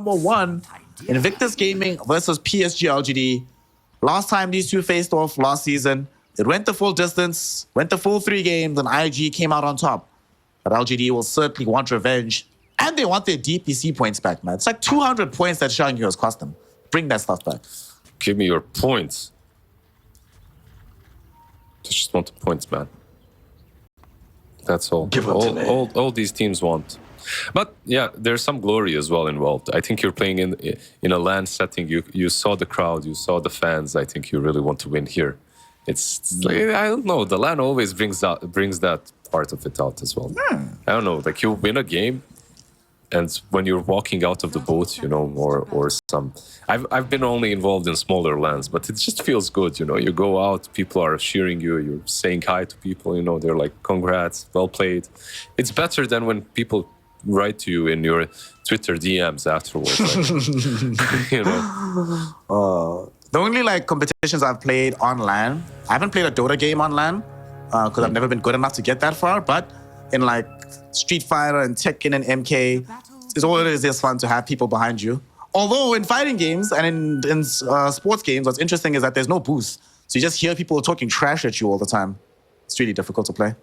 number one. Invictus Gaming versus PSG.LGD. Last time these two faced off last season, it went the full distance, went the full 3 games, and IG came out on top. But LGD will certainly want revenge. And they want their DPC points back, man. It's like 200 points that Shang Yu has cost them. Bring that stuff back. Give me your points. I just want the points, man. That's all. All these teams want. But yeah, there's some glory as well involved. I think you're playing in a LAN setting. You saw the crowd, you saw the fans. I think you really want to win here. It's like, I don't know. The LAN always brings that part of it out as well. I don't know. Like you win a game, and when you're walking out of the boat, you know, or some. I've been only involved in smaller LANs, but it just feels good, you know. You go out, people are cheering you, you're saying hi to people, you know. They're like, "Congrats, well played." It's better than when people write to you in your Twitter DMs afterwards. Like, you know. The only like competitions I've played on LAN, I haven't played a Dota game on LAN because I've never been good enough to get that far. But in like Street Fighter and Tekken and MK, it's always just fun to have people behind you. Although in fighting games and in sports games, what's interesting is that there's no boost. So you just hear people talking trash at you all the time. It's really difficult to play.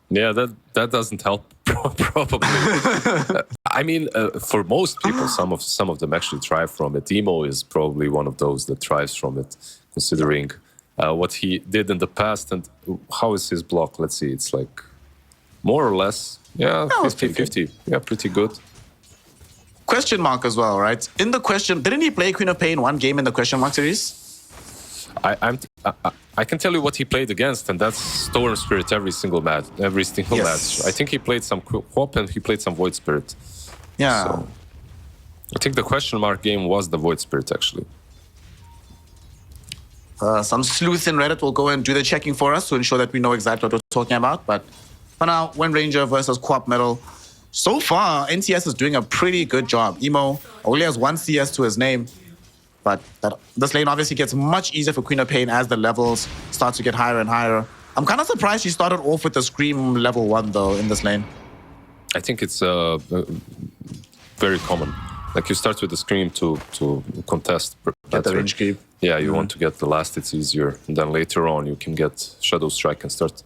Yeah, that doesn't help, probably. I mean, for most people, some of them actually thrive from it. Emo is probably one of those that thrives from it, considering what he did in the past. And how is his block? Let's see, it's like more or less, yeah, 50-50. Yeah, pretty good. Question mark as well, right? In the question, didn't he play Queen of Pain one game in the question mark series? I can tell you what he played against, and that's Storm Spirit every single match. I think he played some Quop and he played some Void Spirit. Yeah. So, I think the question mark game was the Void Spirit, actually. Some sleuth in Reddit will go and do the checking for us to ensure that we know exactly what we're talking about. But for now, Wind Ranger versus Quop Metal. So far, NTS is doing a pretty good job. Emo only has 1 CS to his name. But this lane obviously gets much easier for Queen of Pain as the levels start to get higher and higher. I'm kind of surprised she started off with the Scream level 1, though, in this lane. I think it's very common. Like, you start with the Scream to contest. Get the range creep. Yeah, you want to get the last, it's easier. And then later on, you can get Shadow Strike and start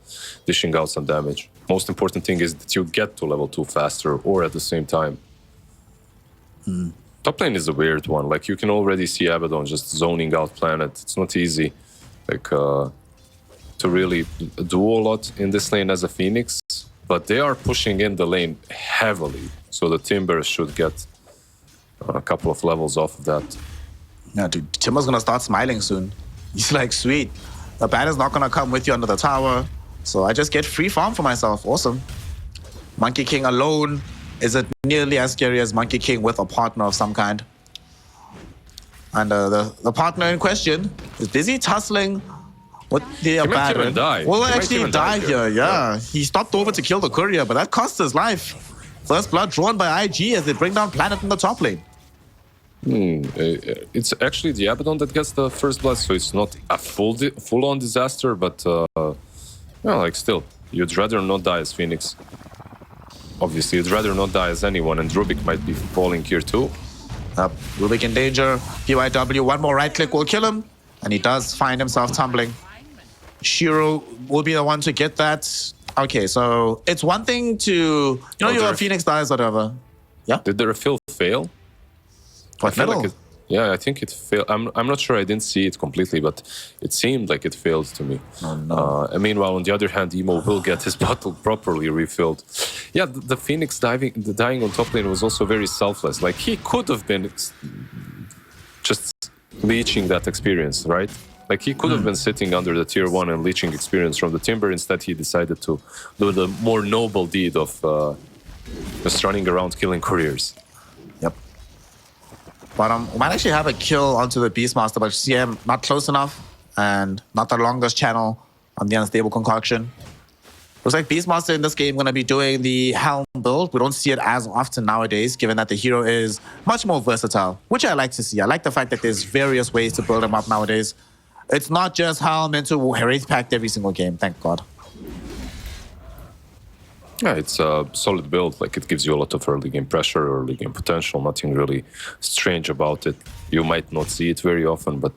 dishing out some damage. Most important thing is that you get to level 2 faster or at the same time. Top lane is a weird one. Like, you can already see Abaddon just zoning out planet. It's not easy, like, to really do a lot in this lane as a Phoenix. But they are pushing in the lane heavily. So the Timber should get a couple of levels off of that. Yeah, dude, Timber's gonna start smiling soon. He's like, sweet. The banner's not gonna come with you under the tower. So I just get free farm for myself. Awesome. Monkey King alone isn't nearly as scary as Monkey King with a partner of some kind. And the partner in question is busy tussling with the Baron. Well, actually die here, yeah. He stopped over to kill the courier, but that cost his life. First blood drawn by IG as they bring down Planet in the top lane. It's actually the Abaddon that gets the first blood, so it's not a full-on disaster, but like still, you'd rather not die as Phoenix. Obviously, you'd rather not die as anyone, and Rubik might be falling here too. Rubik in danger. PYW, one more right click will kill him, and he does find himself tumbling. Shiro will be the one to get that. Okay, so it's one thing to, you know, your Phoenix dies, whatever. Yeah? Did the refill fail? What metal? Yeah, I think it failed. I'm not sure, I didn't see it completely, but it seemed like it failed to me. Oh, no. And meanwhile, on the other hand, Emo will get his bottle properly refilled. Yeah, the Phoenix dying on top lane was also very selfless. Like, he could have been just leeching that experience, right? Like, he could have been sitting under the tier 1 and leeching experience from the Timber. Instead, he decided to do the more noble deed of just running around killing couriers. Yep. But we might actually have a kill onto the Beastmaster, but CM not close enough and not the longest channel on the Unstable Concoction. Looks like Beastmaster in this game going to be doing the Helm build. We don't see it as often nowadays, given that the hero is much more versatile, which I like to see. I like the fact that there's various ways to build him up nowadays. It's not just Helm into Wraith Pact every single game, thank God. Yeah, it's a solid build. Like, it gives you a lot of early game pressure, early game potential. Nothing really strange about it. You might not see it very often, but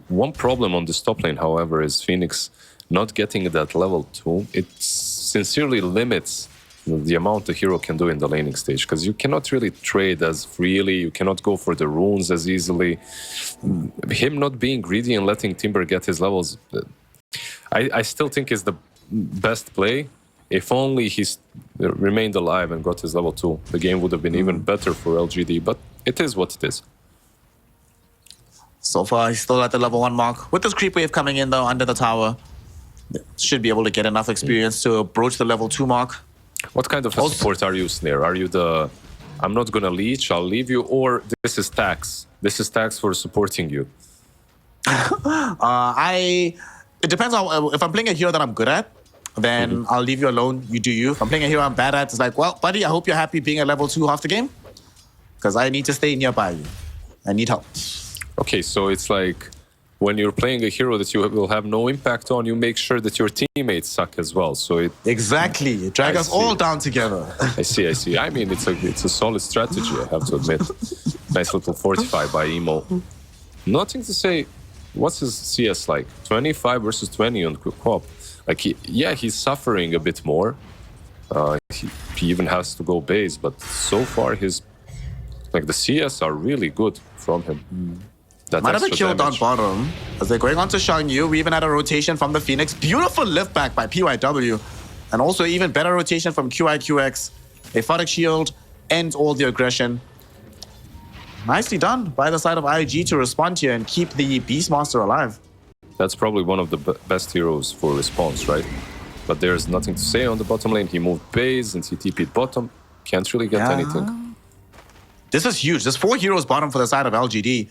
one problem on this top lane, however, is Phoenix not getting that level 2. It sincerely limits the amount the hero can do in the laning stage, because you cannot really trade as freely, you cannot go for the runes as easily. Him not being greedy and letting Timber get his levels, I still think is the best play. If only he remained alive and got his level 2, the game would have been even better for LGD, but it is what it is. So far, he's still at the level 1 mark. With this creep wave coming in, though, under the tower, should be able to get enough experience to approach the level 2 mark. What kind of a support are you, Snare? Are you the, I'm not going to leech, I'll leave you, or this is tax? This is tax for supporting you? It depends on, if I'm playing a hero that I'm good at, then I'll leave you alone, you do you. If I'm playing a hero I'm bad at, it's like, well, buddy, I hope you're happy being at level 2 half the game, because I need to stay nearby you. I need help. Okay, so it's like, when you're playing a hero that you will have no impact on, you make sure that your teammates suck as well. So it exactly drag us all down together. I see. I mean, it's a solid strategy, I have to admit. Nice little fortify by Emo. Nothing to say. What's his CS like? 25 versus 20 on co-op. Like, he's suffering a bit more. He even has to go base, but so far the CS are really good from him. That might have a kill down damage. bottom as they're going on to Shang Yu. We even had a rotation from the Phoenix. Beautiful lift back by PYW. And also even better rotation from QIQX. A Photic Shield ends all the aggression. Nicely done by the side of IG to respond here and keep the Beastmaster alive. That's probably one of the best heroes for response, right? But there's nothing to say on the bottom lane. He moved base and he TP'd bottom. Can't really get anything. This is huge. There's 4 heroes bottom for the side of LGD.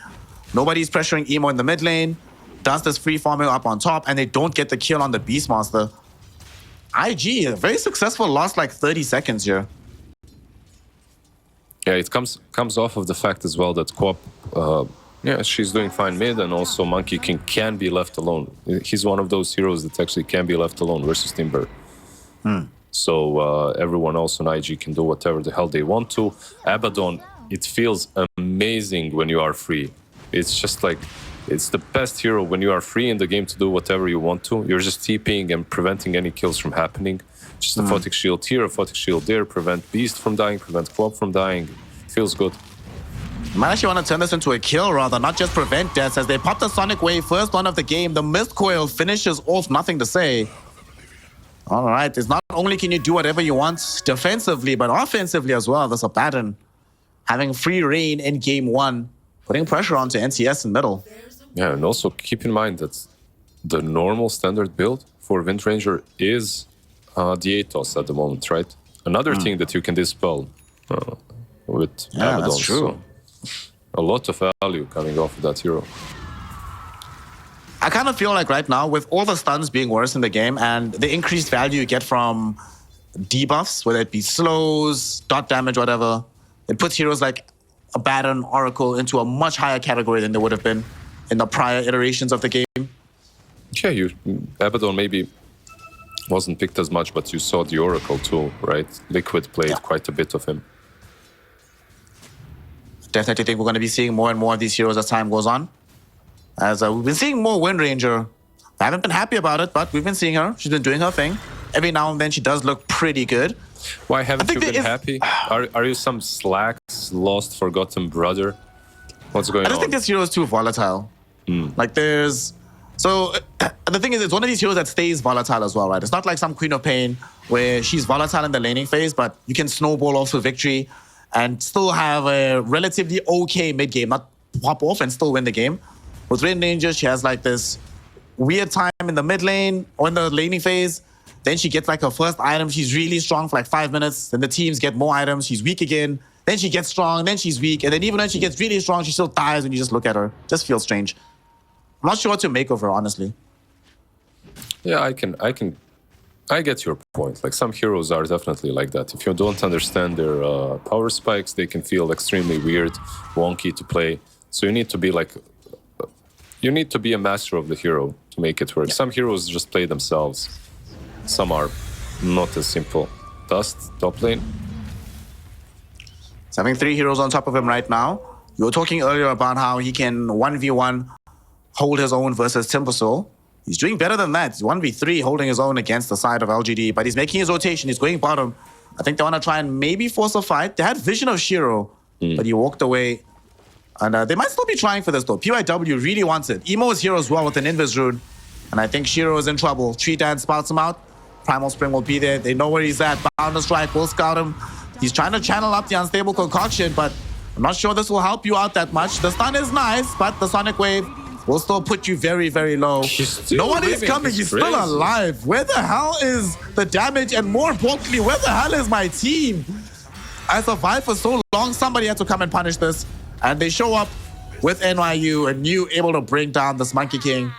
Nobody's pressuring Emo in the mid lane. Does this free farming up on top, and they don't get the kill on the Beastmaster. IG, a very successful, lost like 30 seconds here. Yeah, it comes off of the fact as well that Co-op, she's doing fine mid, and also Monkey King can be left alone. He's one of those heroes that actually can be left alone versus Timber. So everyone else on IG can do whatever the hell they want to. Abaddon, it feels amazing when you are free. It's just like, it's the best hero when you are free in the game to do whatever you want to. You're just TPing and preventing any kills from happening. Just a Photic Shield here, a Photic Shield there, prevent Beast from dying, prevent Co-op from dying. Feels good. You might actually want to turn this into a kill rather, not just prevent deaths, as they pop the Sonic Wave, first one of the game. The Mist Coil finishes off, nothing to say. All right, it's not only can you do whatever you want defensively, but offensively as well. There's a pattern. Having free reign in game 1. Putting pressure onto NCS in middle. Yeah, and also keep in mind that the normal standard build for Wind Ranger is the Atos at the moment, right? Another thing that you can dispel with Abaddon. That's true. So a lot of value coming off of that hero. I kind of feel like right now, with all the stuns being worse in the game and the increased value you get from debuffs, whether it be slows, dot damage, whatever, it puts heroes like Abaddon, Oracle into a much higher category than they would have been in the prior iterations of the game. Yeah, Abaddon maybe wasn't picked as much, but you saw the Oracle too, right? Liquid played quite a bit of him. Definitely think we're going to be seeing more and more of these heroes as time goes on. As we've been seeing more Wind Ranger. I haven't been happy about it, but we've been seeing her. She's been doing her thing. Every now and then she does look pretty good. Why haven't you been happy? Are you some slacks, lost, forgotten brother? What's going on? I just think this hero is too volatile. Like there's... So the thing is, it's one of these heroes that stays volatile as well, right? It's not like some Queen of Pain where she's volatile in the laning phase, but you can snowball off to victory and still have a relatively okay mid game, not pop off and still win the game. With Wind Ranger, she has like this weird time in the mid lane or in the laning phase. Then she gets like her first item. She's really strong for like 5 minutes. Then the teams get more items. She's weak again. Then she gets strong. Then she's weak. And then even when she gets really strong, she still dies when you just look at her. Just feels strange. I'm not sure what to make of her, honestly. Yeah, I get your point. Like, some heroes are definitely like that. If you don't understand their power spikes, they can feel extremely weird, wonky to play. So you need to be like, you need to be a master of the hero to make it work. Some heroes just play themselves. Some are not as simple. Dust, top lane. He's having 3 heroes on top of him right now. You were talking earlier about how he can 1v1 hold his own versus Timbersaw. He's doing better than that. He's 1v3 holding his own against the side of LGD, but he's making his rotation. He's going bottom. I think they want to try and maybe force a fight. They had vision of Shiro, but he walked away. And they might still be trying for this though. PYW really wants it. Emo is here as well with an Invis rune. And I think Shiro is in trouble. Tree Dance spouts him out. Primal Spring will be there. They know where he's at. Bound Strike will scout him. He's trying to channel up the Unstable Concoction, but I'm not sure this will help you out that much. The stun is nice, but the Sonic Wave will still put you very, very low. No one is coming. He's still alive. Where the hell is the damage? And more importantly, where the hell is my team? I survived for so long. Somebody had to come and punish this. And they show up with NYU and you able to bring down this Monkey King.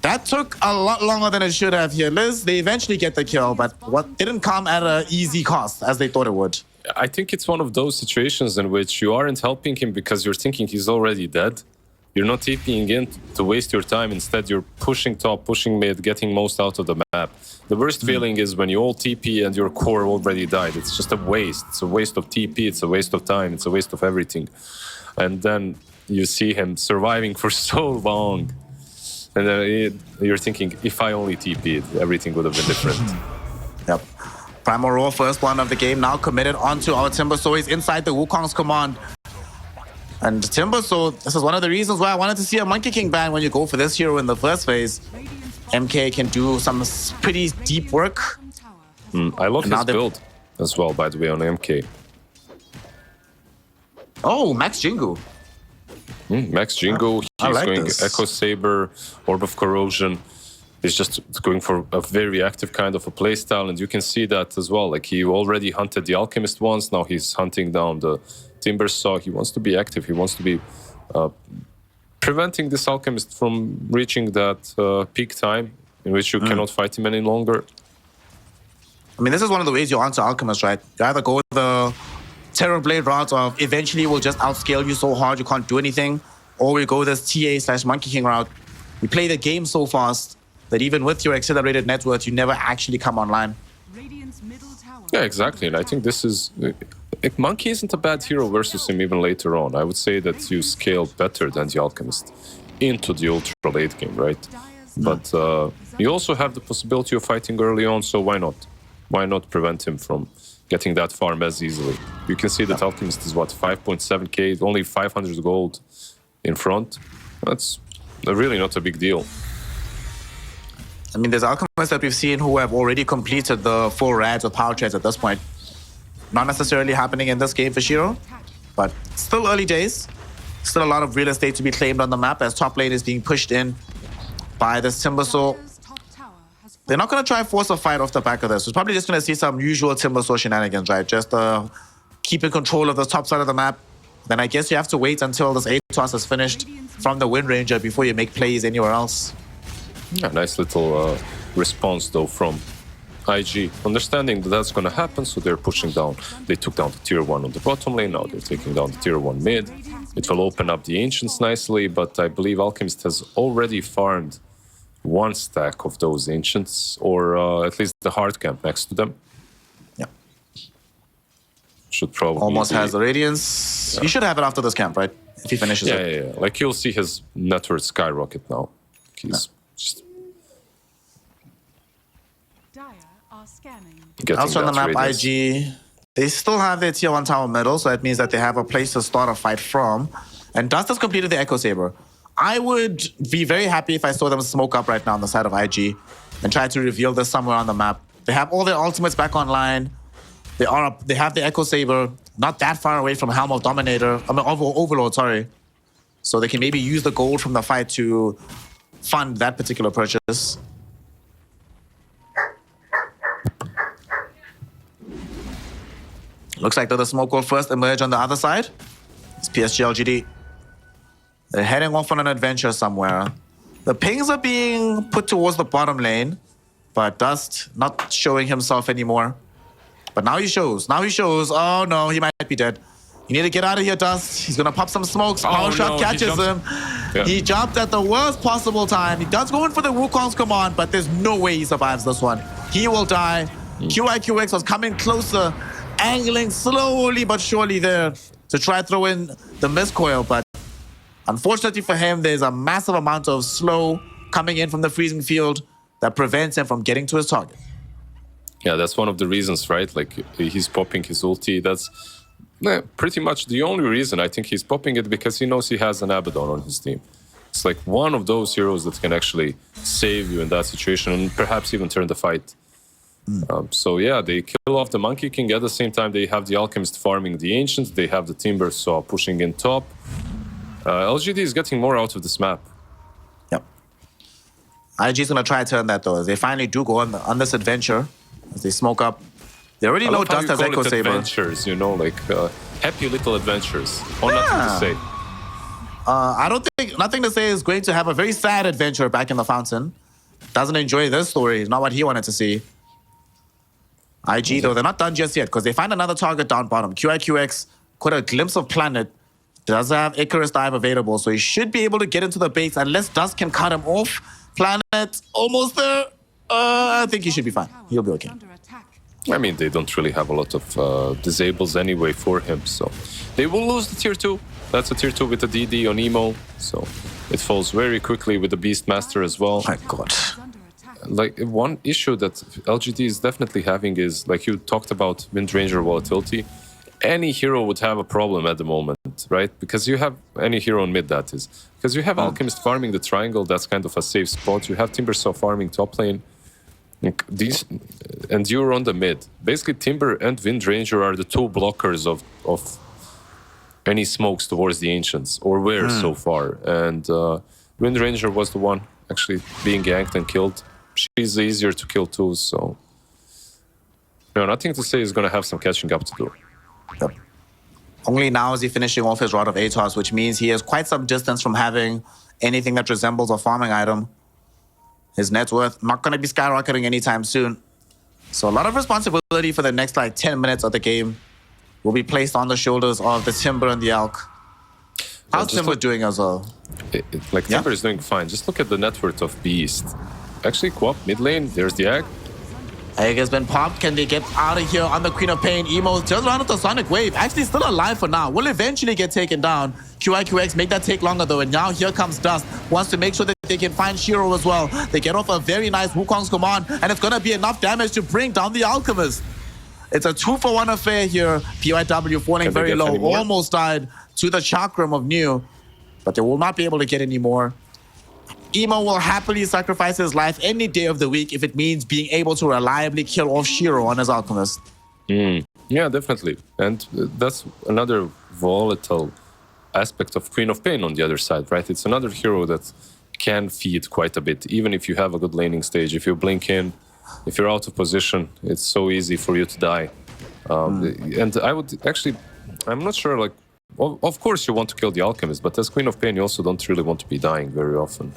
That took a lot longer than it should have here. Liz, they eventually get the kill, but what didn't come at an easy cost as they thought it would. I think it's one of those situations in which you aren't helping him because you're thinking he's already dead. You're not TPing in to waste your time. Instead, you're pushing top, pushing mid, getting most out of the map. The worst feeling is when you all TP and your core already died. It's just a waste. It's a waste of TP. It's a waste of time. It's a waste of everything. And then you see him surviving for so long. And then you're thinking, if I only TP'd, everything would have been different. Yep. Primal Roar, first one of the game, now committed onto our Timbersaw. He's inside the Wukong's command. And Timbersaw, this is one of the reasons why I wanted to see a Monkey King ban when you go for this hero in the first phase. MK can do some pretty deep work. I love his build as well, by the way, on MK. Oh, Max Jingu. Max Jingu, he's like going this. Echo Saber, Orb of Corrosion. He's just going for a very active kind of a playstyle, and you can see that as well. Like, he already hunted the Alchemist once, now he's hunting down the Timbersaw. He wants to be active, he wants to be preventing this Alchemist from reaching that peak time in which you cannot fight him any longer. I mean, this is one of the ways you answer Alchemist, right? You either go with the Terror Blade route of eventually will just outscale you so hard you can't do anything, or we go this TA/Monkey King route. We play the game so fast that even with your accelerated net worth, you never actually come online. Yeah, exactly. And I think this is... Monkey isn't a bad hero versus him even later on. I would say that you scale better than the Alchemist into the ultra late game, right? But you also have the possibility of fighting early on, so why not? Why not prevent him from getting that farm as easily? You can see that Alchemist is, what, 5.7k, only 500 gold in front. That's really not a big deal. I mean, there's Alchemists that we've seen who have already completed the full rads of power trades at this point. Not necessarily happening in this game for Shiro, but still early days. Still a lot of real estate to be claimed on the map as top lane is being pushed in by this Timbersaw. They're not going to try and force a fight off the back of this. We're probably just going to see some usual Timbersaw shenanigans, right? Just keeping control of the top side of the map. Then I guess you have to wait until this A-toss is finished from the Wind Ranger before you make plays anywhere else. Yeah, nice little response, though, from IG. Understanding that that's going to happen, so they're pushing down. They took down the tier 1 on the bottom lane, now they're taking down the tier 1 mid. It will open up the Ancients nicely, but I believe Alchemist has already farmed one stack of those Ancients, or at least the hard camp next to them. Yeah. Should probably almost has the Radiance. Yeah. He should have it after this camp, right? If he finishes it. Yeah. Like, you'll see his net worth skyrocket now. He's just... Also on the map, Radiance. IG, they still have their tier 1 tower middle, so that means that they have a place to start a fight from. And Dust has completed the Echo Saber. I would be very happy if I saw them smoke up right now on the side of IG and try to reveal this somewhere on the map. They have all their ultimates back online. They have the Echo Saber, not that far away from Helm of Dominator, I mean Overlord, sorry. So they can maybe use the gold from the fight to fund that particular purchase. Looks like the smoke will first emerge on the other side. It's PSG.LGD. They're heading off on an adventure somewhere. The pings are being put towards the bottom lane, but Dust not showing himself anymore. But now he shows. Now he shows. Oh no, he might be dead. You need to get out of here, Dust. He's gonna pop some smokes. Power shot catches him. Yeah. He jumped at the worst possible time. He does go in for the Wukong's command, but there's no way he survives this one. He will die. QIQX was coming closer, angling slowly but surely there to try to throw in the miscoil, but unfortunately for him, there's a massive amount of slow coming in from the freezing field that prevents him from getting to his target. Yeah, that's one of the reasons, right? Like, he's popping his ulti. That's pretty much the only reason. I think he's popping it because he knows he has an Abaddon on his team. It's like one of those heroes that can actually save you in that situation and perhaps even turn the fight. So yeah, they kill off the Monkey King. At the same time, they have the Alchemist farming the Ancients. They have the Timber Saw pushing in top. LGD is getting more out of this map. Yep. IG's going to try to turn that, though, as they finally do go on this adventure. As they smoke up. They already know Dust has Echo Saber. Adventures, you know, like happy little adventures. Or nothing to say. I don't think Nothing to Say is going to have a very sad adventure back in the fountain. Doesn't enjoy this story. Not what he wanted to see. IG, though, they're not done just yet because they find another target down bottom. QIQX caught a glimpse of Planet. Does have Icarus Dive available, so he should be able to get into the base unless Dust can cut him off. Planet almost there. I think he should be fine. He'll be okay. I mean, they don't really have a lot of disables anyway for him, so they will lose the tier 2. That's a tier 2 with the DD on Emo, so it falls very quickly with the Beastmaster as well. My God. Like, one issue that LGD is definitely having is, like you talked about Wind Ranger volatility, any hero would have a problem at the moment, right? Because you have any hero in mid, that is. Because you have Alchemist farming the triangle, that's kind of a safe spot. You have Timbersaw farming top lane. And you're on the mid. Basically, Timber and Wind Ranger are the two blockers of any smokes towards the Ancients, or were so far. And Wind Ranger was the one actually being ganked and killed. She's easier to kill too, so... No, Nothing to Say is going to have some catching up to do. Yep. Only now is he finishing off his Rod of Atos, which means he is quite some distance from having anything that resembles a farming item. His net worth not going to be skyrocketing anytime soon. So a lot of responsibility for the next, like, 10 minutes of the game will be placed on the shoulders of the Timber and the Alk. How's Timber doing as well? Timber is doing fine. Just look at the net worth of Beast. Actually, co-op mid lane, there's the Egg. Egg has been popped. Can they get out of here on the Queen of Pain? Emo turns around with the Sonic Wave. Actually still alive for now. Will eventually get taken down. QIQX make that take longer though. And now here comes Dust. Wants to make sure that they can find Shiro as well. They get off a very nice Wukong's command. And it's going to be enough damage to bring down the Alchemist. It's a 2-for-1 affair here. PYW falling very low. Almost died to the Chakram of New. But they will not be able to get any more. Emo will happily sacrifice his life any day of the week if it means being able to reliably kill off Shiro on his Alchemist. Yeah, definitely. And that's another volatile aspect of Queen of Pain on the other side, right? It's another hero that can feed quite a bit, even if you have a good laning stage. If you blink in, if you're out of position, it's so easy for you to die. And I would actually, I'm not sure, like, of course you want to kill the Alchemist, but as Queen of Pain, you also don't really want to be dying very often.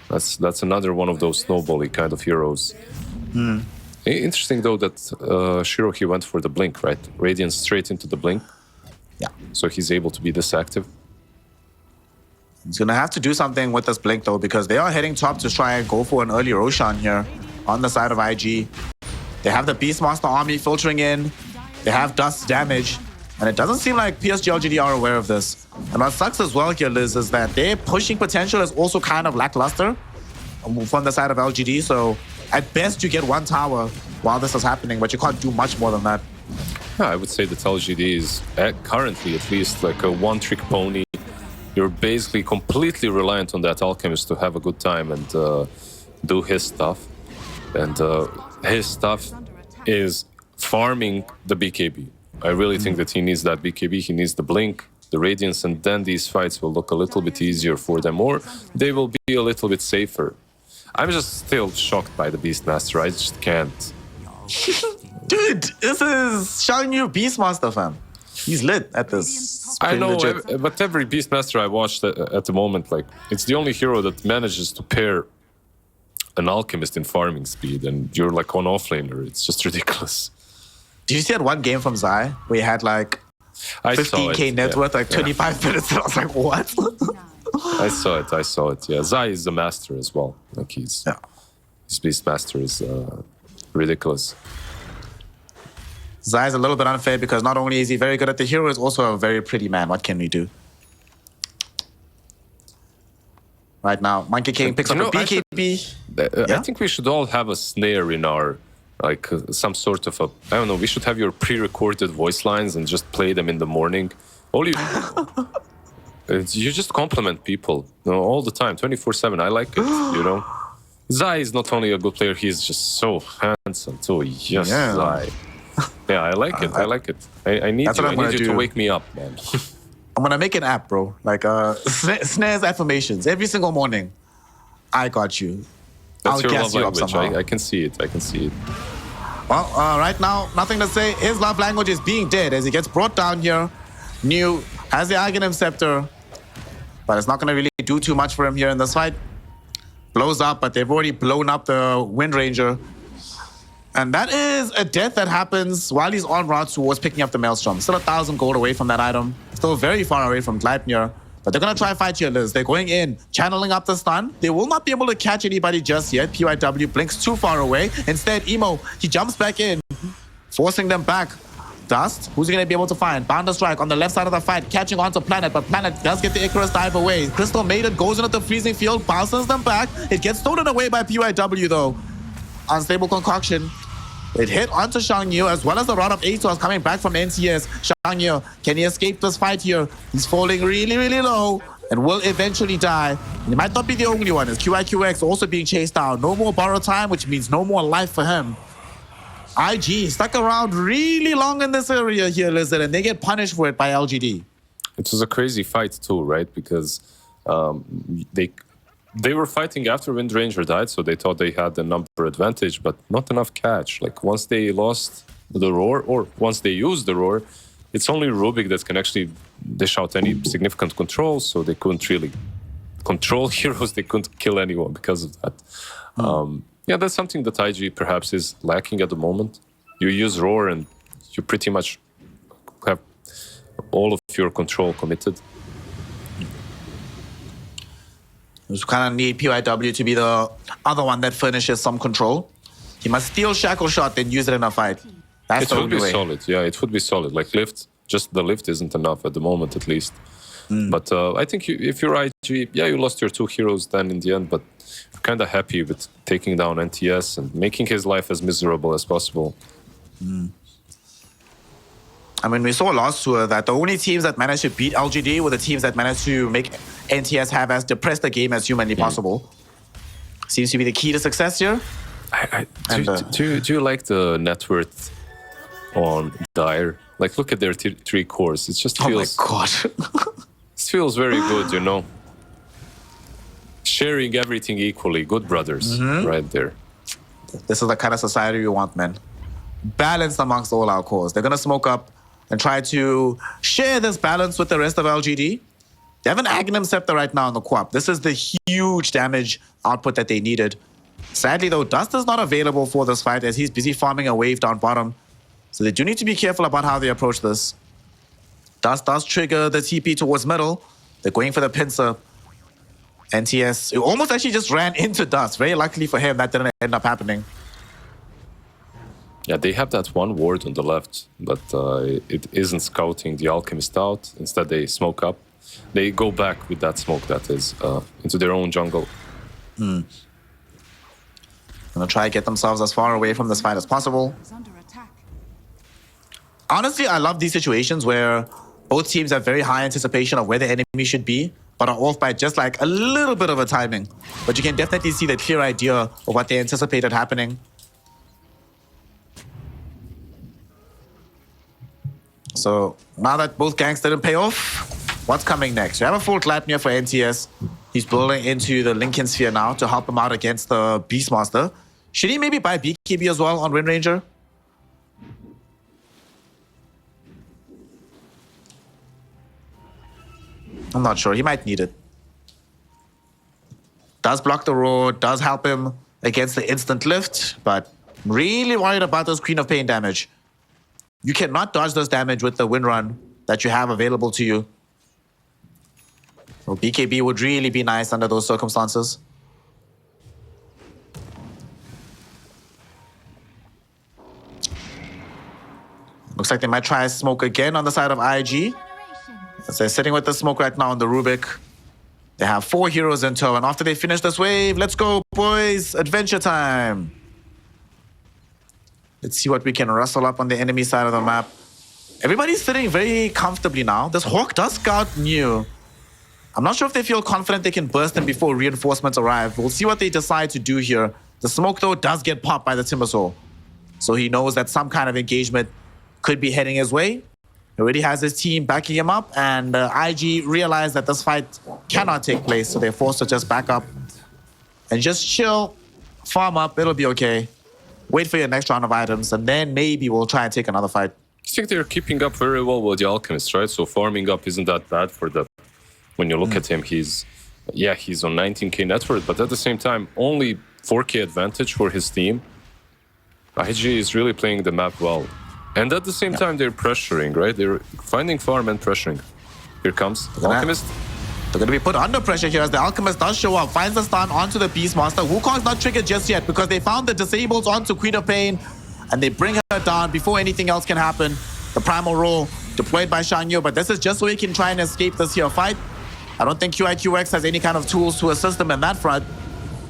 That's another one of those snowbally kind of heroes. Interesting though that Shiro, he went for the blink, right? Radiance straight into the blink. Yeah. So he's able to be this active. He's gonna have to do something with this blink though, because they are heading top to try and go for an early Roshan here on the side of IG. They have the Beastmaster army filtering in. They have Dust damage. And it doesn't seem like PSG.LGD are aware of this. And what sucks as well here, Liz, is that their pushing potential is also kind of lackluster from the side of LGD. So at best, you get one tower while this is happening, but you can't do much more than that. Yeah, I would say that LGD is currently at least like a one-trick pony. You're basically completely reliant on that Alchemist to have a good time and do his stuff. And his stuff is farming the BKB. I really think that he needs that BKB, he needs the blink, the radiance, and then these fights will look a little bit easier for them, or they will be a little bit safer. I'm just still shocked by the Beastmaster, I just can't. Dude, this is showing you Beastmaster, fam. He's lit at this. I know, but every Beastmaster I watched at the moment, like, it's the only hero that manages to pair an Alchemist in farming speed, and you're like on offlaner, it's just ridiculous. Did you see that one game from Zai where he had like 15k net worth, like 25 minutes? And I was like, what? I saw it, yeah. Zai is the master as well. Like his Beastmaster is ridiculous. Zai is a little bit unfair because not only is he very good at the hero, he's also a very pretty man. What can we do? Right now, Monkey King picks up a BKB. I think we should all have a snare in our, like, some sort of a, I don't know, we should have your pre-recorded voice lines and just play them in the morning. All you you just compliment people, you know, all the time, 24/7. I like it, you know. Zai is not only a good player, he's just so handsome too. Yes, yeah. Zai. Yeah, I like it. I like it. I need you. I need you to wake me up, man. I'm gonna make an app, bro. Like snares affirmations every single morning. I got you. That's your love language. I can see it. I can see it. Well, right now, nothing to say. His love language is being dead as he gets brought down here. New has the Aghanim Scepter, but it's not gonna really do too much for him here in this fight. Blows up, but they've already blown up the Wind Ranger. And that is a death that happens while he's on route towards picking up the Maelstrom. Still 1,000 gold away from that item. Still very far away from Gleipnir. But they're going to try fight here, Liz. They're going in, channeling up the stun. They will not be able to catch anybody just yet. PYW blinks too far away. Instead, Emo, he jumps back in, forcing them back. Dust, who's he going to be able to find? Bounder Strike on the left side of the fight, catching onto Planet, but Planet does get the Icarus dive away. Crystal Maiden goes into the freezing field, bounces them back. It gets stolen away by PYW, though. Unstable concoction. It hit onto Shangyu as well as the rod of ASOS coming back from NCS. Shangyu, can he escape this fight here? He's falling really, really low and will eventually die. And he might not be the only one as QIQX also being chased down. No more borrow time, which means no more life for him. IG stuck around really long in this area here, Lizard, and they get punished for it by LGD. It was a crazy fight too, right? Because they were fighting after Wind Ranger died, so they thought they had the number advantage, but not enough catch. Like, once they lost the Roar, or once they used the Roar, it's only Rubik that can actually dish out any significant control, so they couldn't really control heroes. They couldn't kill anyone because of that. Yeah, that's something that IG perhaps is lacking at the moment. You use Roar and you pretty much have all of your control committed. You kind of need PYW to be the other one that finishes some control. He must steal Shackle Shot, then use it in a fight. That's it would be solid. Yeah, it would be solid. Like lift, just the lift isn't enough at the moment, at least. But I think if you're IG, yeah, you lost your two heroes then in the end, but you're kind of happy with taking down NTS and making his life as miserable as possible. I mean, we saw last tour that the only teams that managed to beat LGD were the teams that managed to make NTS have as depressed a game as humanly possible. Seems to be the key to success here. Do you like the net worth on Dire? Like, look at their three cores. It just feels... Oh my god. It feels very good, you know? Sharing everything equally. Good brothers, right there. This is the kind of society we want, man. Balance amongst all our cores. They're going to smoke up and try to share this balance with the rest of LGD. They have an Aghanim Scepter right now in the co-op. This is the huge damage output that they needed. Sadly, though, Dust is not available for this fight as he's busy farming a wave down bottom. So they do need to be careful about how they approach this. Dust does trigger the TP towards middle. They're going for the pincer. NTS almost actually just ran into Dust. Very luckily for him, that didn't end up happening. Yeah, they have that one ward on the left, but it isn't scouting the Alchemist out. Instead, they smoke up. They go back with that smoke, that is, into their own jungle. Gonna try to get themselves as far away from this fight as possible. Honestly, I love these situations where both teams have very high anticipation of where the enemy should be, but are off by just like a little bit of a timing. But you can definitely see the clear idea of what they anticipated happening. So now that both ganks didn't pay off, what's coming next? You have a full Gleipnir for NTS. He's building into the Lincoln Sphere now to help him out against the Beastmaster. Should he maybe buy BKB as well on Wind Ranger? I'm not sure. He might need it. Does block the roar, does help him against the instant lift, but really worried about this Queen of Pain damage. You cannot dodge this damage with the Wind Run that you have available to you. So BKB would really be nice under those circumstances. Looks like they might try smoke again on the side of IG. As they're sitting with the smoke right now on the Rubik. They have 4 heroes in tow, and after they finish this wave, let's go, boys. Adventure time. Let's see what we can rustle up on the enemy side of the map. Everybody's sitting very comfortably now. This Hawk does scout new. I'm not sure if they feel confident they can burst in before reinforcements arrive. We'll see what they decide to do here. The smoke, though, does get popped by the Timbersaw. So he knows that some kind of engagement could be heading his way. He already has his team backing him up, and IG realized that this fight cannot take place, so they're forced to just back up and just chill, farm up, it'll be okay. Wait for your next round of items, and then maybe we'll try and take another fight. I think they're keeping up very well with the Alchemist, right? So farming up isn't that bad for them. When you look at him, he's on 19k net worth, but at the same time, only 4k advantage for his team. IG is really playing the map well. And at the same time, they're pressuring, right? They're finding farm and pressuring. Here comes Alchemist. They're going to be put under pressure here as the Alchemist does show up, finds the stun onto the Beastmaster. Wukong's not triggered just yet because they found the disables onto Queen of Pain, and they bring her down before anything else can happen. The Primal Roll deployed by Shang-Yu, but this is just so he can try and escape this here fight. I don't think QIQX has any kind of tools to assist him in that front.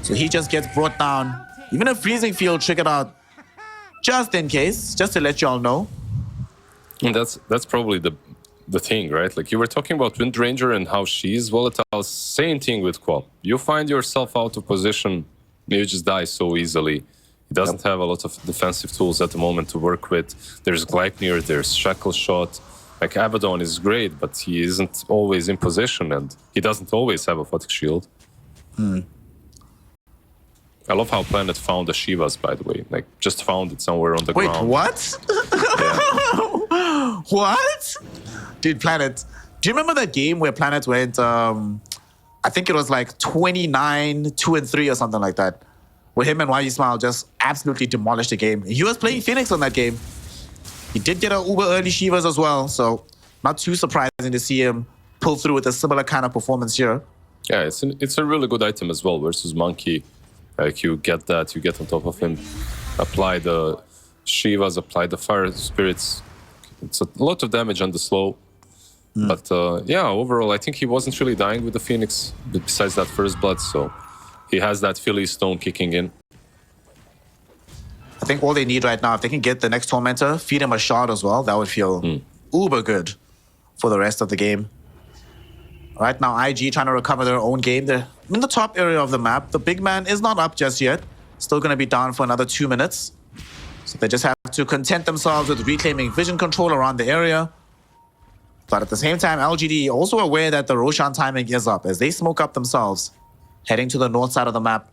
So he just gets brought down. Even a Freezing Field triggered out just in case, just to let y'all know. And that's probably the thing, right? Like you were talking about Wind Ranger and how she's volatile. Same thing with Quap. You find yourself out of position, you just die so easily. He doesn't have a lot of defensive tools at the moment to work with. There's Gleipnir, there's Shackle Shot. Like Abaddon is great, but he isn't always in position, and he doesn't always have a Photic Shield. I love how Planet found the Shivas, by the way. Like, just found it somewhere on the ground. Wait, what? What? Dude, Planet. Do you remember that game where Planet went, I think it was like 29, 2 and 3 or something like that, where him and YU Smile just absolutely demolished the game. He was playing Phoenix on that game. He did get an uber early Shivas as well, so not too surprising to see him pull through with a similar kind of performance here. Yeah, it's a really good item as well versus Monkey. Like you get that, you get on top of him, apply the Shivas, apply the Fire Spirits. It's a lot of damage on the slow. But yeah, overall, I think he wasn't really dying with the Phoenix, besides that first blood, so he has that Philly Stone kicking in. I think all they need right now, if they can get the next Tormentor, feed him a shard as well, that would feel uber good for the rest of the game. Right now, IG trying to recover their own game. They're in the top area of the map. The big man is not up just yet. Still going to be down for another 2 minutes. So they just have to content themselves with reclaiming vision control around the area. But at the same time, LGD also aware that the Roshan timing is up as they smoke up themselves, heading to the north side of the map.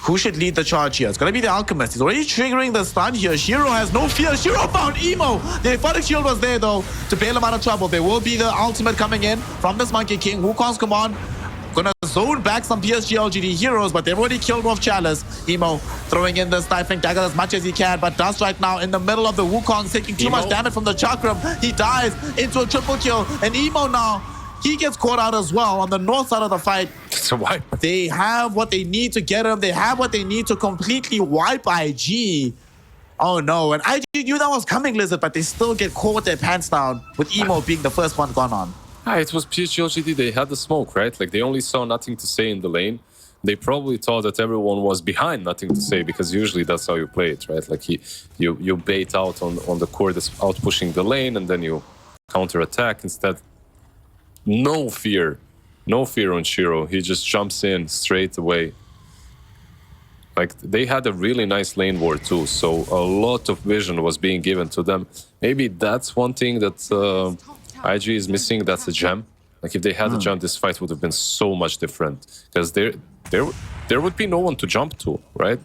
Who should lead the charge here? It's going to be the Alchemist. He's already triggering the stun here. Shiro has no fear. Shiro found Emo. The Photic Shield was there, though, to bail him out of trouble. There will be the ultimate coming in from this Monkey King. Wukong's command. Gonna zone back some PSG.LGD heroes, but they've already killed off Chalice. Emo throwing in the Stifling Dagger as much as he can, but Dust right now in the middle of the Wukong, taking too much damage from the Chakram. He dies into a triple kill, and Emo now, he gets caught out as well on the north side of the fight. It's a wipe. They have what they need to get him. They have what they need to completely wipe IG. Oh no, and IG knew that was coming, Lizard, but they still get caught with their pants down, with Emo being the first one gone on. It was PSG.LGD. They had the smoke, right? Like they only saw nothing to say in the lane. They probably thought that everyone was behind nothing to say, because usually that's how you play it, right? Like you bait out on the core that's out pushing the lane, and then you counter attack instead. No fear on Shiro. He just jumps in straight away. Like they had a really nice lane war too, so a lot of vision was being given to them. Maybe that's one thing that IG is missing. That's a gem. Like if they had a gem, this fight would have been so much different, because there would be no one to jump to, right?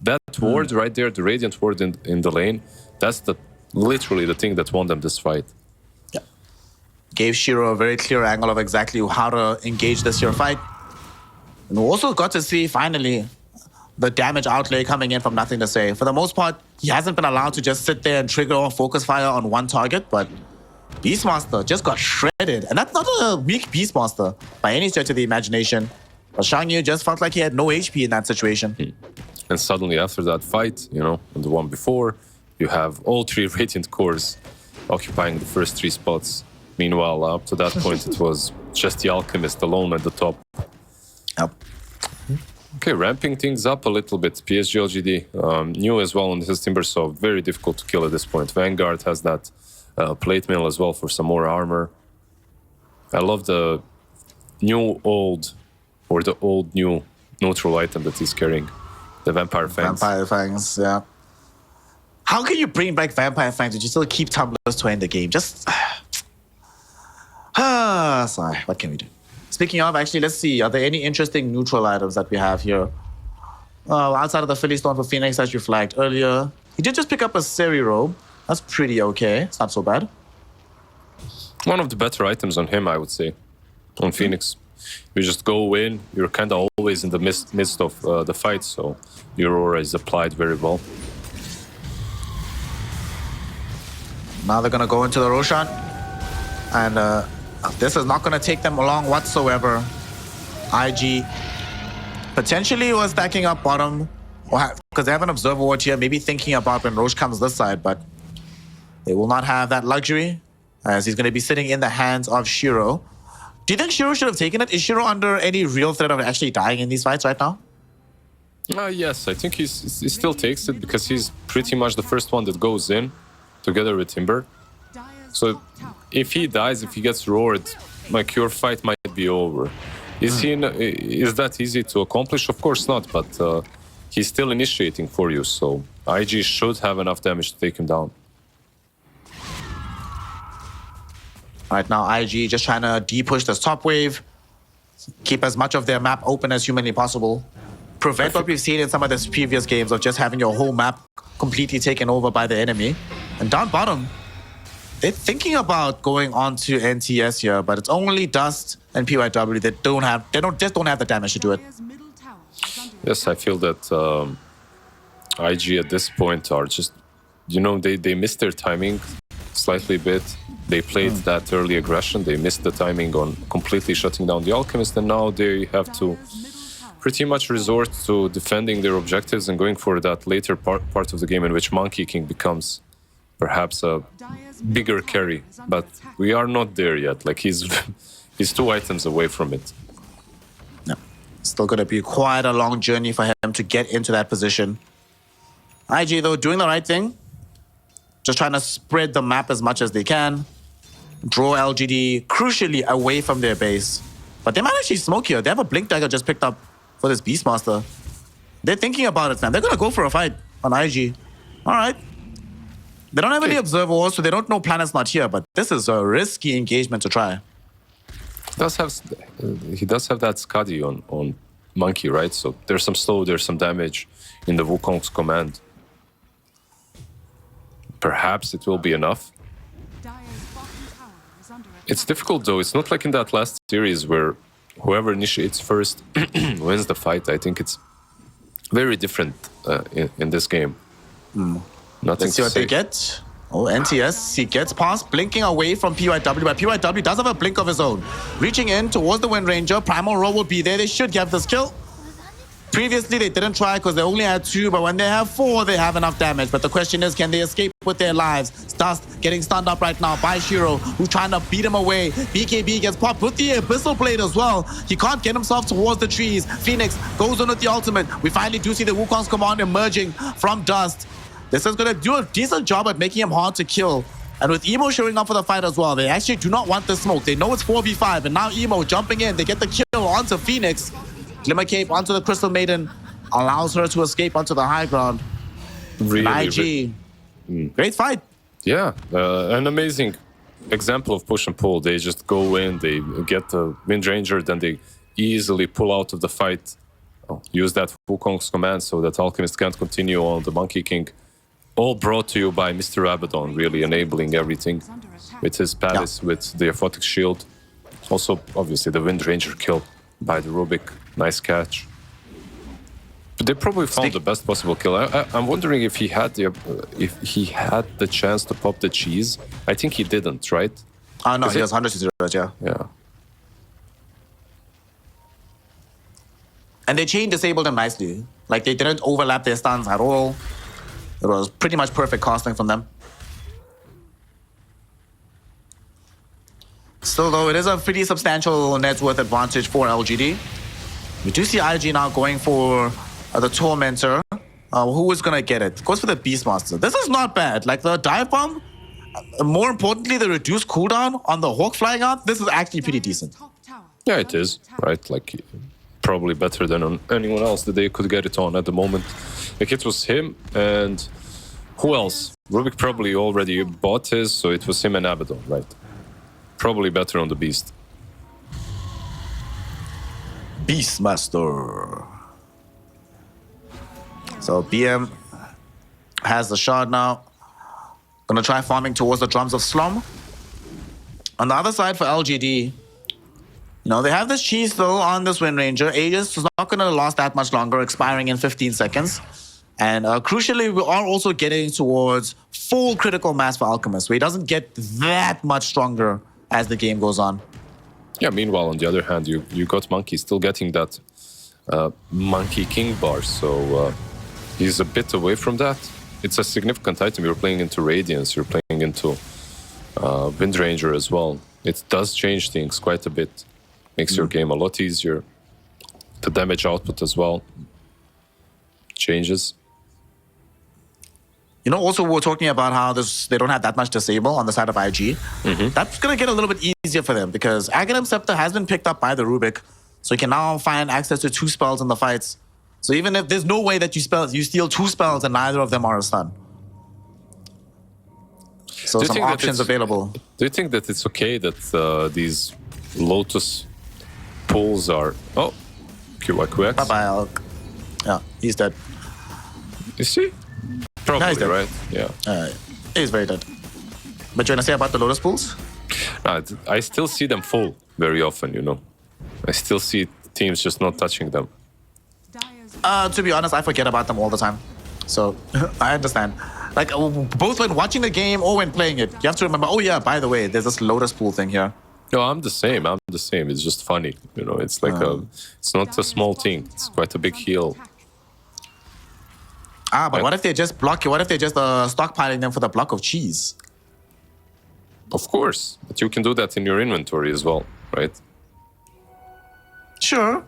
That ward right there, the Radiant ward in the lane, that's literally the thing that won them this fight. Gave Shiro a very clear angle of exactly how to engage this here fight. And we also got to see, finally, the damage outlay coming in from nothing to say. For the most part, he hasn't been allowed to just sit there and trigger off focus fire on one target, but Beastmaster just got shredded. And that's not a weak Beastmaster by any stretch of the imagination. But Shang-Yu just felt like he had no HP in that situation. And suddenly after that fight, you know, and the one before, you have all 3 Radiant cores occupying the first 3 spots. Meanwhile, up to that point, it was just the Alchemist alone at the top. Yep. Okay, ramping things up a little bit. PSG.LGD, new as well on his Timber, so very difficult to kill at this point. Vanguard has that plate mill as well for some more armor. I love the new old, or the old new neutral item that he's carrying. The Vampire Fangs. Vampire Fangs, yeah. How can you bring back Vampire Fangs if you still keep Tumblr's toy in the game? Just... sorry, what can we do? Speaking of, actually, let's see. Are there any interesting neutral items that we have here? Outside of the Philly Stone for Phoenix that you flagged earlier. He did just pick up a Seri Robe. That's pretty okay. It's not so bad. One of the better items on him, I would say, on Phoenix. You just go in, you're kind of always in the midst of the fight, so your aura is applied very well. Now they're going to go into the Roshan. And this is not going to take them long whatsoever. IG potentially was stacking up bottom, because they have an Observer Ward here, maybe thinking about when Roche comes this side, but they will not have that luxury, as he's going to be sitting in the hands of Shiro. Do you think Shiro should have taken it? Is Shiro under any real threat of actually dying in these fights right now? Yes, I think he still takes it, because he's pretty much the first one that goes in together with Timber. So if he dies, if he gets roared, like, your fight might be over. Is that easy to accomplish? Of course not, but he's still initiating for you, so IG should have enough damage to take him down. Right now, IG just trying to de-push this top wave, keep as much of their map open as humanly possible, prevent what we've seen in some of the previous games of just having your whole map completely taken over by the enemy. And down bottom, they're thinking about going on to NTS here, but it's only Dust and PYW that just don't have the damage to do it. Yes, I feel that IG at this point are just, they missed their timing slightly a bit. They played that early aggression. They missed the timing on completely shutting down the Alchemist, and now they have to pretty much resort to defending their objectives and going for that later part of the game in which Monkey King becomes perhaps a bigger carry. But we are not there yet. Like, he's 2 items away from it. No. Still going to be quite a long journey for him to get into that position. IG, though, doing the right thing. Just trying to spread the map as much as they can. Draw LGD crucially away from their base. But they might actually smoke here. They have a Blink Dagger just picked up for this Beastmaster. They're thinking about it, man. They're going to go for a fight on IG. All right. They don't have any Observer Wars, so they don't know Planet's not here, but this is a risky engagement to try. He does have that Skadi on Monkey, right? So there's some slow, there's some damage in the Wukong's command. Perhaps it will be enough. It's difficult, though. It's not like in that last series where whoever initiates first wins the fight. I think it's very different in this game. Let's see what they get. Oh, NTS, he gets past, blinking away from PYW, but PYW does have a blink of his own. Reaching in towards the Wind Ranger, Primal Roll will be there. They should get this kill. Previously, they didn't try because they only had 2, but when they have 4, they have enough damage. But the question is, can they escape with their lives? Dust getting stunned up right now by Shiro, who's trying to beat him away. BKB gets popped with the Abyssal Blade as well. He can't get himself towards the trees. Phoenix goes on with the ultimate. We finally do see the Wukong's command emerging from Dust. This is going to do a decent job at making him hard to kill. And with Emo showing up for the fight as well, they actually do not want the smoke. They know it's 4v5, and now Emo jumping in. They get the kill onto Phoenix. Glimmer Cape onto the Crystal Maiden, allows her to escape onto the high ground. IG, great fight. Yeah, an amazing example of push and pull. They just go in, they get the Wind Ranger, then they easily pull out of the fight. Use that Wukong's command so that Alchemist can't continue on the Monkey King. All brought to you by Mr. Abaddon, really enabling everything with his Palace, with the Aphotic Shield. Also, obviously, the Wind Ranger kill by the Rubik. Nice catch. But they probably found the best possible kill. I'm wondering if he had the chance to pop the cheese. I think he didn't, right? No, he has 100 yeah. Yeah. And they chain disabled him nicely. Like, they didn't overlap their stuns at all. It was pretty much perfect casting from them. Still, though, it is a pretty substantial net worth advantage for LGD. We do see IG now going for the Tormentor. Who is going to get it? Goes for the Beastmaster. This is not bad. Like the Dive Bomb, more importantly, the reduced cooldown on the Hawk flying out, this is actually pretty decent. Yeah, it is, right? Like, probably better than on anyone else that they could get it on at the moment. Like, it was him and who else? Rubik probably already bought his, so it was him and Abaddon, right? Probably better on the Beast. Beastmaster. So BM has the shard now. Gonna try farming towards the drums of Slum. On the other side for LGD, you know, they have this cheese though on this Wind Ranger. Aegis is not gonna last that much longer, expiring in 15 seconds. And crucially, we are also getting towards full critical mass for Alchemist, where he doesn't get that much stronger as the game goes on. Yeah, meanwhile, on the other hand, you got Monkey still getting that Monkey King bar, so he's a bit away from that. It's a significant item. You're playing into Radiance, you're playing into Wind Ranger as well. It does change things quite a bit. Makes your game a lot easier. The damage output as well changes. You know, also we were talking about how they don't have that much disable on the side of IG. That's going to get a little bit easier for them because Aghanim Scepter has been picked up by the Rubik. So you can now find access to 2 spells in the fights. So even if there's no way that you steal 2 spells and neither of them are a stun. So some options available. Do you think that it's okay that these Lotus pulls are... Oh, QX. Bye-bye, Alk. Yeah, he's dead. Is he? Probably, he's dead. Right? Yeah. He's very dead. But you want to say about the Lotus pools? No, I still see them full very often, you know. I still see teams just not touching them. To be honest, I forget about them all the time. So, I understand. Like, both when watching the game or when playing it, you have to remember, oh yeah, by the way, there's this Lotus pool thing here. No, I'm the same. It's just funny. You know, it's like it's not a small thing. It's quite a big heal. But what if they just block you? What if they're just stockpiling them for the block of cheese? Of course. But you can do that in your inventory as well, right? Sure.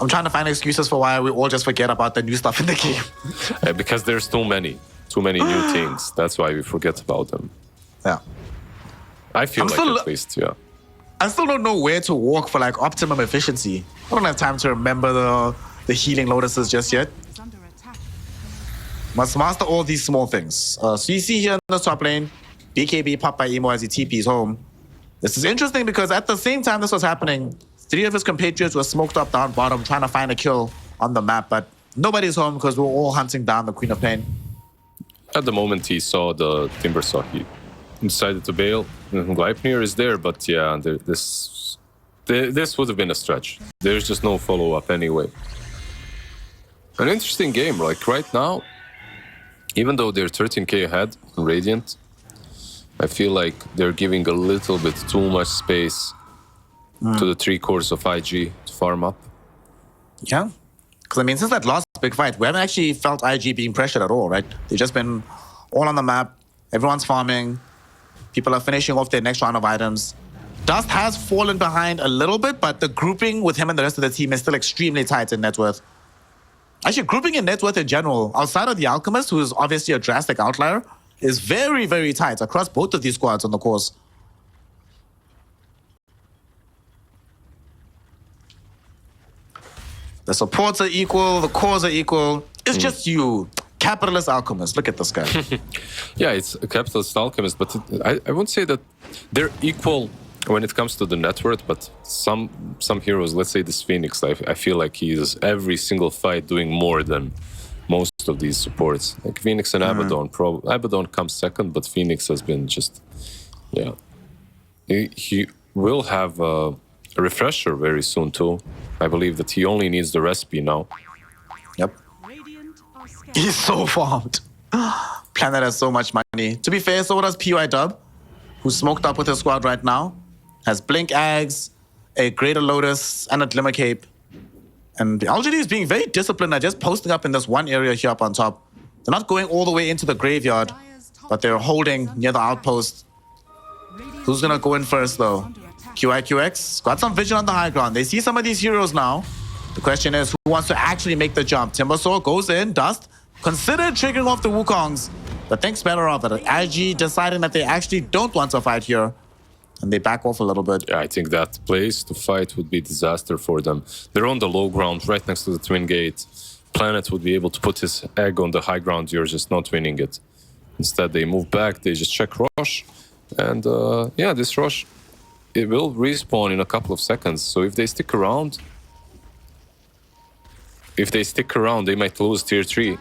I'm trying to find excuses for why we all just forget about the new stuff in the game. Because there's too many new things. That's why we forget about them. Yeah. I feel at least, yeah. I still don't know where to walk for like optimum efficiency. I don't have time to remember the healing lotuses just yet. Must master all these small things. So you see here in the top lane, BKB popped by Emo as he TPs home. This is interesting because at the same time this was happening, 3 of his compatriots were smoked up down bottom trying to find a kill on the map, but nobody's home because we're all hunting down the Queen of Pain. At the moment he saw the Timbersaw, he decided to bail. Gleipnir is there, but yeah, this would have been a stretch. There's just no follow-up anyway. An interesting game, like right now, even though they're 13k ahead in Radiant, I feel like they're giving a little bit too much space to the 3 cores of IG to farm up. Yeah, because I mean, since that last big fight, we haven't actually felt IG being pressured at all, right? They've just been all on the map, everyone's farming, people are finishing off their next round of items. Dust has fallen behind a little bit, but the grouping with him and the rest of the team is still extremely tight in net worth. Actually, grouping in net worth in general, outside of the Alchemist, who is obviously a drastic outlier, is very, very tight across both of these squads on the course. The supports are equal, the cores are equal. It's just you, capitalist Alchemist. Look at this guy. Yeah, it's a capitalist Alchemist, but I wouldn't say that they're equal when it comes to the net worth, but some heroes, let's say this Phoenix, I feel like he is every single fight doing more than most of these supports. Like Phoenix and Abaddon, Abaddon comes second, but Phoenix has been just, yeah. He will have a refresher very soon too. I believe that he only needs the recipe now. Yep. He's so farmed. Planet has so much money. To be fair, so does PY Dub, who's smoked up with his squad right now. Has Blink Ags, a Greater Lotus, and a Glimmer Cape. And the LGD is being very disciplined. They're just posting up in this one area here up on top. They're not going all the way into the graveyard, but they're holding near the outpost. Who's gonna go in first though? QIQX got some vision on the high ground. They see some of these heroes now. The question is, who wants to actually make the jump? Timbersaw goes in, Dust considered triggering off the Wukongs, but thinks better of it. IG deciding that they actually don't want to fight here, and they back off a little bit. Yeah, I think that place to fight would be disaster for them. They're on the low ground, right next to the Twin Gate. Planet would be able to put his egg on the high ground. You're just not winning it. Instead, they move back. They just check Rosh, and yeah, this Rosh, it will respawn in a couple of seconds. So if they stick around, they might lose tier 3.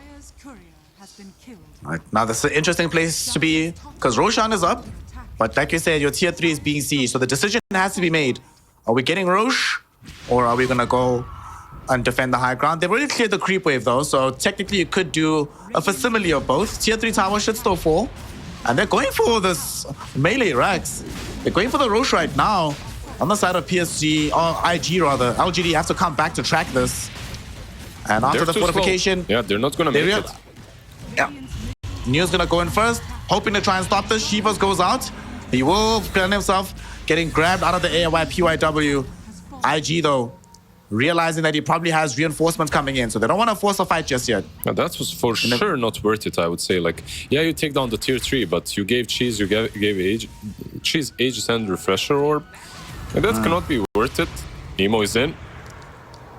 Right. Now, this is an interesting place to be, because Roshan is up, but like you said, your tier 3 is being sieged, so the decision has to be made. Are we getting Rosh, or are we going to go and defend the high ground? They've already cleared the creep wave, though, so technically you could do a facsimile of both. Tier 3 tower should still fall, and they're going for this melee Rex. They're going for the Rosh right now. On the side of PSG, or IG rather, LGD have to come back to track this. And after the fortification... Yeah, they're not going to make it. Yeah. Neo's gonna go in first, hoping to try and stop this. Shivas goes out. He will find himself getting grabbed out of the air by PYW. IG, though, realizing that he probably has reinforcements coming in, so they don't want to force a fight just yet. Now, that was for sure not worth it, I would say. Like, yeah, you take down the tier 3, but you gave Cheese, you gave Cheese Aegis and Refresher Orb. And that cannot be worth it. Emo is in.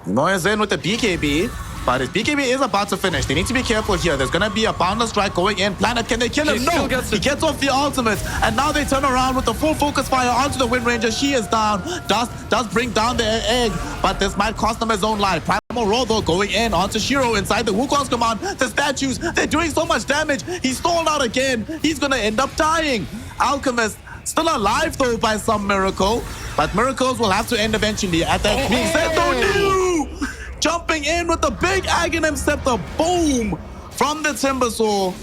Emo is in with the BKB. But his BKB is about to finish. They need to be careful here. There's going to be a Boundless Strike going in. Planet, can they kill him? No! He gets off the ultimate. And now they turn around with the full focus fire onto the Wind Ranger. She is down. Dust does bring down the egg, but this might cost them his own life. Primal Roll, though, going in onto Shiro inside the Wukong's command. The statues, they're doing so much damage. He's stalled out again. He's going to end up dying. Alchemist still alive, though, by some miracle. But miracles will have to end eventually. At that being said, though, no! Jumping in with the big Aghanim Scepter, boom, from the Timbersaw.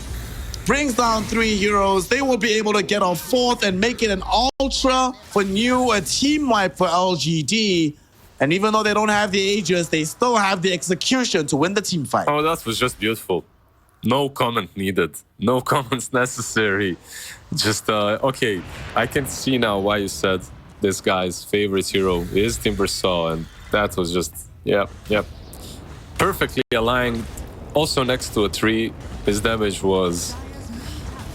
Brings down 3 heroes. They will be able to get a 4th and make it an ultra for New, a team wipe for LGD. And even though they don't have the Aegis, they still have the execution to win the team fight. Oh, that was just beautiful. No comment needed. No comments necessary. Just, okay, I can see now why you said this guy's favorite hero is Timbersaw, and that was just... Yep. Perfectly aligned. Also next to a tree. His damage was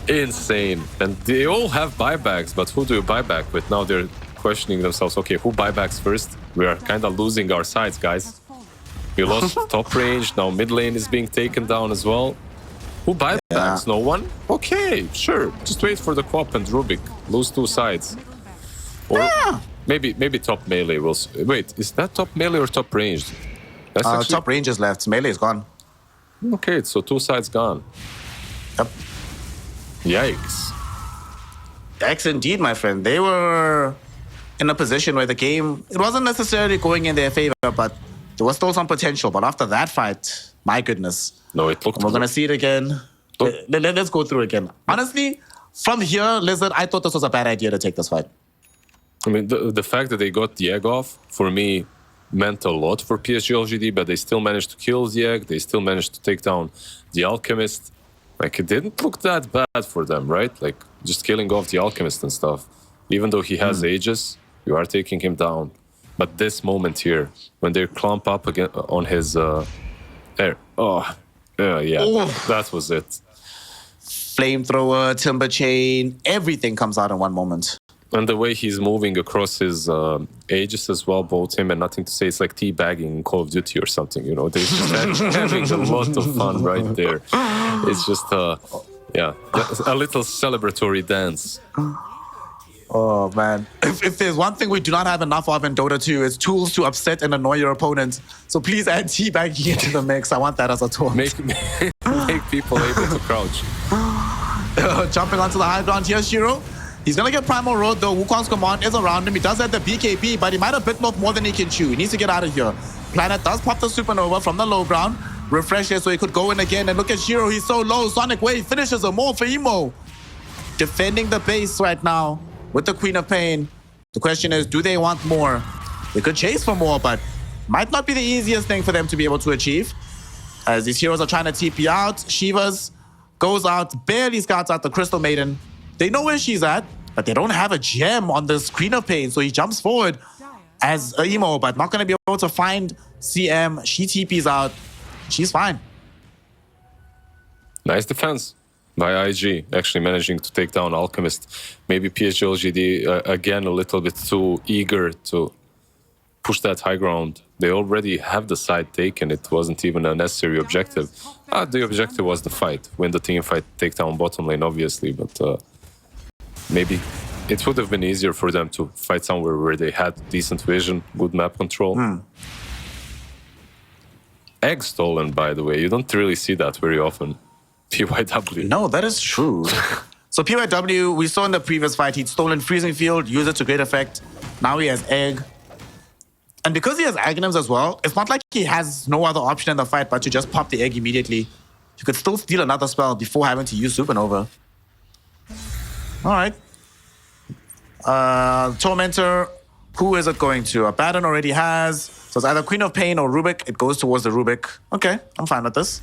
insane. And they all have buybacks, but who do you buy back with? Now they're questioning themselves, okay, who buybacks first? We are kind of losing our sides, guys. We lost top range, now mid lane is being taken down as well. Who buybacks? Yeah. No one? Okay, sure. Just wait for the Quap and Rubik. Lose 2 sides. Or maybe top melee will... Wait, is that top melee or top ranged? That's actually... Top range is left. Melee is gone. Okay, so 2 sides gone. Yep. Yikes. Yikes indeed, my friend. They were in a position where the game... It wasn't necessarily going in their favor, but there was still some potential. But after that fight, my goodness. No, it looked... We're going to see it again. Let's go through again. Honestly, from here, Lizard, I thought this was a bad idea to take this fight. I mean, the fact that they got the egg off, for me, meant a lot for PSG.LGD, but they still managed to kill the egg. They still managed to take down the Alchemist. Like, it didn't look that bad for them, right? Like, just killing off the Alchemist and stuff. Even though he has Aegis, you are taking him down. But this moment here, when they clump up again on his air. That was it. Flamethrower, Timber Chain, everything comes out in one moment. And the way he's moving across his Aegis as well, both him and Nothing to Say, it's like teabagging in Call of Duty or something, you know. They're just having a lot of fun right there. It's just, a little celebratory dance. Oh, man. If there's one thing we do not have enough of in Dota 2, it's tools to upset and annoy your opponent. So please add teabagging into the mix. I want that as a taunt. Make people able to crouch. Jumping onto the high ground here, Shiro. He's going to get Primal Road, though. Wukong's command is around him. He does have the BKB, but he might have bitten off more than he can chew. He needs to get out of here. Planet does pop the Supernova from the low ground. Refreshes so he could go in again. And look at Shiro. He's so low. Sonic Wave finishes him more for Emo. Defending the base right now with the Queen of Pain. The question is, do they want more? They could chase for more, but Might not be the easiest thing for them to be able to achieve. As these heroes are trying to TP out. Shivas goes out, barely scouts out the Crystal Maiden. They know where she's at, but they don't have a gem on the screen of pain, so he jumps forward as Emo, but not going to be able to find CM. She TPs out. She's fine. Nice defense by IG, actually managing to take down Alchemist. Maybe PSG.LGD, again, a little bit too eager to push that high ground. They already have the side taken. It wasn't even a necessary objective. The objective was the fight. Win the team fight, take down bottom lane, obviously, but maybe it would have been easier for them to fight somewhere where they had decent vision, good map control. Egg stolen, by the way. You don't really see that very often. PYW. No, that is true. So PYW, we saw in the previous fight, he'd stolen Freezing Field, used it to great effect. Now he has Egg. And because he has Aghanims as well, it's not like he has no other option in the fight but to just pop the Egg immediately. You could still steal another spell before having to use Supernova. All right. Tormentor, who is it going to? Abaddon already has. So it's either Queen of Pain or Rubik. It goes towards the Rubik. Okay, I'm fine with this.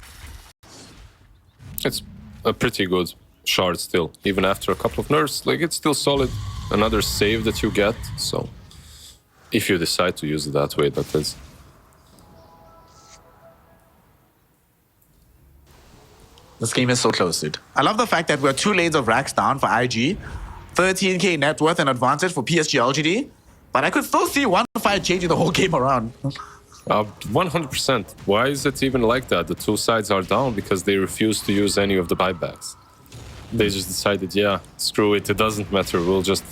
It's a pretty good shard still. Even after a couple of nerfs, like, it's still solid. Another save that you get, so if you decide to use it that way, that is. This game is so close, dude. I love the fact that we're 2 lanes of racks down for IG. 13k net worth and advantage for PSG.LGD. But I could still see one fight changing the whole game around. 100%. Why is it even like that? The 2 sides are down because they refuse to use any of the buybacks. They just decided, yeah, screw it, it doesn't matter. We'll just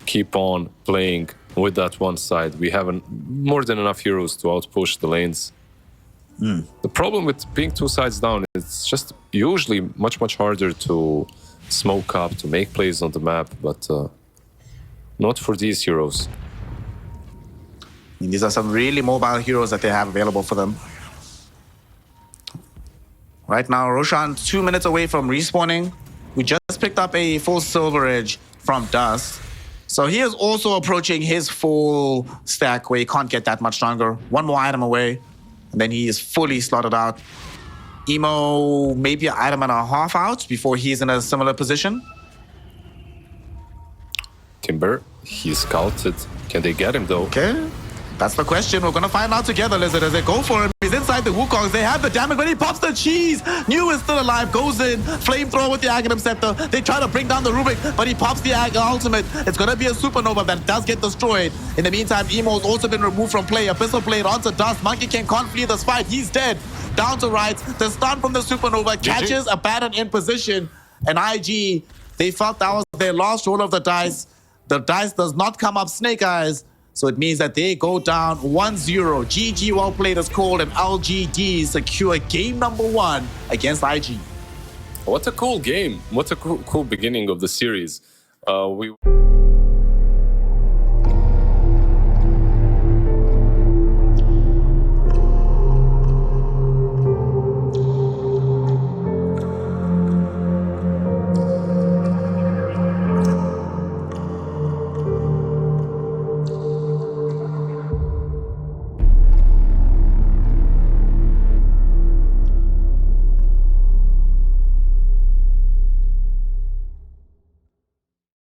keep on playing with that one side. We have more than enough heroes to outpush the lanes. The problem with being 2 sides down, it's just usually much harder to smoke up, to make plays on the map, but not for these heroes. I mean, these are some really mobile heroes that they have available for them. Right now, Roshan 2 minutes away from respawning. We just picked up a full Silver Edge from Dust. So he is also approaching his full stack where he can't get that much stronger. 1 more item away, and then he is fully slotted out. Emo, maybe an item and a half out before he's in a similar position. Timber, he's scouted. Can they get him though? Okay, that's the question. We're gonna find out together, Lizard, as they go for him. He's inside the Wukongs. They have the damage, but he pops the cheese. New is still alive, goes in. Flamethrower with the Aghanim Scepter. They try to bring down the Rubik, but he pops the ultimate. It's gonna be a Supernova that does get destroyed. In the meantime, Emo's also been removed from play. Abyssal Blade onto Dust. Monkey King can't flee this fight. He's dead. Down to rights. The stun from the Supernova catches Abaddon in position. And IG, they felt that was their last roll of the dice. The dice does not come up Snake Eyes. So it means that they go down 1-0. GG, well played is called, and LGD secure game number 1 against IG. What a cool game. What a cool beginning of the series.